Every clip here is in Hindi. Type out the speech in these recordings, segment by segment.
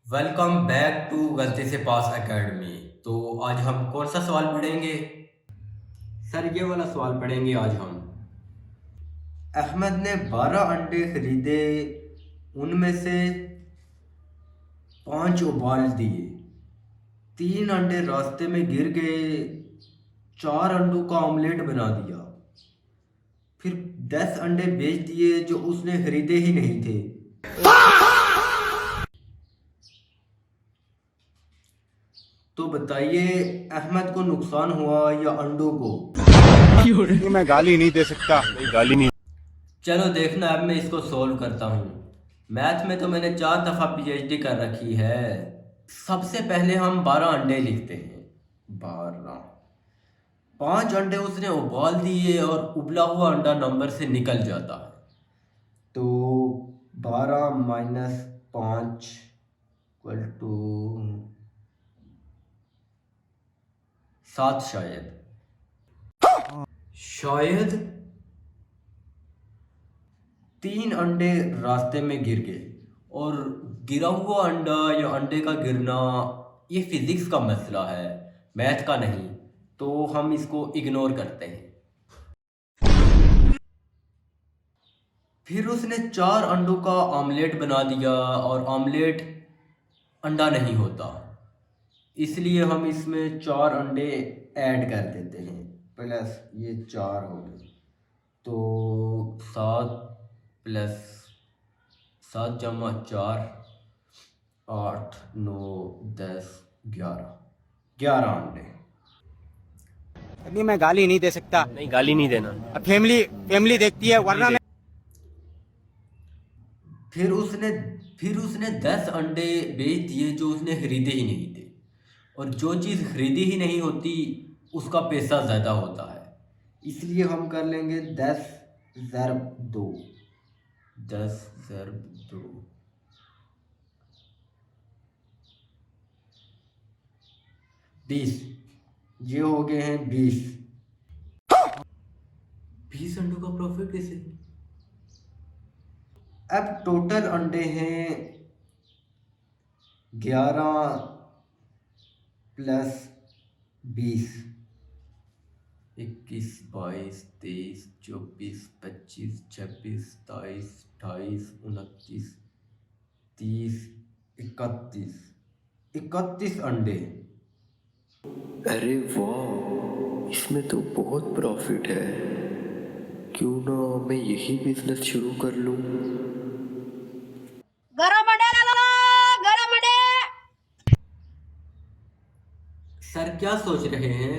वेलकम बैक टू गलती से पास एकेडमी। तो आज हम कौन सा सवाल पढ़ेंगे? सर ये वाला सवाल पढ़ेंगे आज हम। अहमद ने 12 अंडे खरीदे, उनमें से 5 उबाल दिए, 3 अंडे रास्ते में गिर गए, 4 अंडों का ऑमलेट बना दिया, फिर 10 अंडे बेच दिए जो उसने खरीदे ही नहीं थे। तो बताइए, अहमद को नुकसान हुआ या अंडों को? मैं गाली नहीं दे सकता। गाली नहीं। चलो देखना, अब मैं इसको सोल्व करता हूँ। मैथ में तो मैंने 4 दफ़ा पीएचडी कर रखी है। सबसे पहले हम 12 अंडे लिखते हैं। 12, 5 अंडे उसने उबाल दिए और उबला हुआ अंडा नंबर से निकल जाता है। तो 12 माइनस 5 इक्वल टू 7 शायद। शायद 3 अंडे रास्ते में गिर गए, और गिरा हुआ अंडा या अंडे का गिरना ये फिजिक्स का मसला है, मैथ का नहीं, तो हम इसको इग्नोर करते हैं। फिर उसने 4 अंडों का ऑमलेट बना दिया, और ऑमलेट अंडा नहीं होता, इसलिए हम इसमें 4 अंडे ऐड कर देते हैं, प्लस ये 4 हो गए। तो 7 प्लस 7 जमा 4, 8, 9, 10, 11 अंडे। अभी मैं गाली नहीं दे सकता। नहीं, गाली नहीं देना। अब फैमिली देखती है, वरना मैं फिर उसने 10 अंडे बेच दिए जो उसने खरीदे ही नहीं थे, और जो चीज़ खरीदी ही नहीं होती उसका पैसा ज़्यादा होता है, इसलिए हम कर लेंगे 10 ज़रब 2। 10 ज़रब 2, 20। ये हो गए हैं 20। 20 अंडों का प्रॉफिट कैसे? अब टोटल अंडे हैं 11 प्लस 20, 21, 22, 23, 24, 25, 26, 27, 28, 29, 30, 31, 31 अंडे। अरे वाह, इसमें तो बहुत प्रॉफिट है। क्यों ना मैं यही बिजनेस शुरू कर लूं। गरम अंडे ला ला, गरम अंडे। सर क्या सोच रहे हैं?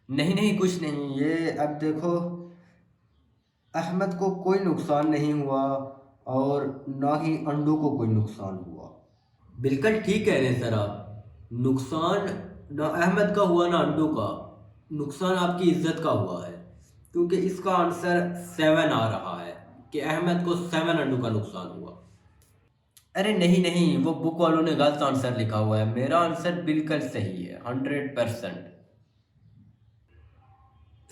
नहीं नहीं, कुछ नहीं। ये अब देखो, अहमद को कोई नुकसान नहीं हुआ और ना ही अंडों को कोई नुकसान हुआ। बिल्कुल ठीक कह रहे हैं सर आप। नुकसान ना अहमद का हुआ ना अंडों का, नुकसान आपकी इज्जत का हुआ है, क्योंकि इसका आंसर 7 आ रहा है कि अहमद को 7 अंडों का नुकसान हुआ। अरे नहीं नहीं, वो बुक वालों ने गलत आंसर लिखा हुआ है, मेरा आंसर बिल्कुल सही है, 100%।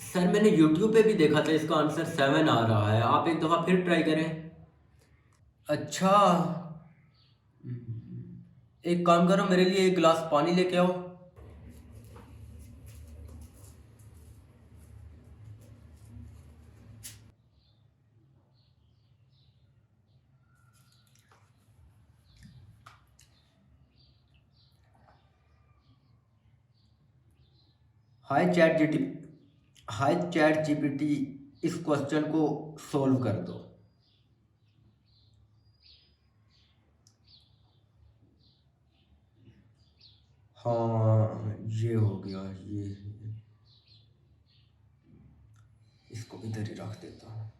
सर मैंने YouTube पे भी देखा था, इसका आंसर 7 आ रहा है, आप एक दफ़ा फिर ट्राई करें। अच्छा, एक काम करो, मेरे लिए एक गिलास पानी लेके आओ। हाय चैट जीपीटी, इस क्वेश्चन को सोल्व कर दो। हाँ ये हो गया, ये इसको इधर ही रख देता हूँ।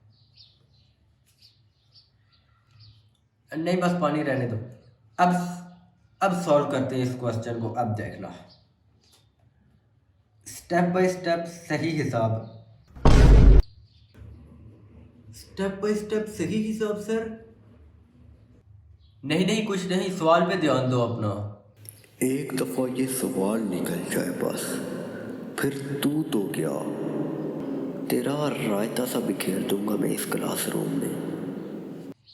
नहीं बस पानी रहने दो। अब सॉल्व करते हैं इस क्वेश्चन को। अब देखना, स्टेप बाय स्टेप सही हिसाब। स्टेप बाय स्टेप सही हिसाब सर? नहीं नहीं, कुछ नहीं, सवाल पे ध्यान दो अपना। एक दफा ये सवाल निकल जाए बस, फिर तू तो क्या, तेरा रायता सा बिखेर दूंगा मैं इस क्लासरूम में।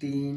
3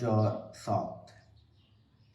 4 7.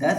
10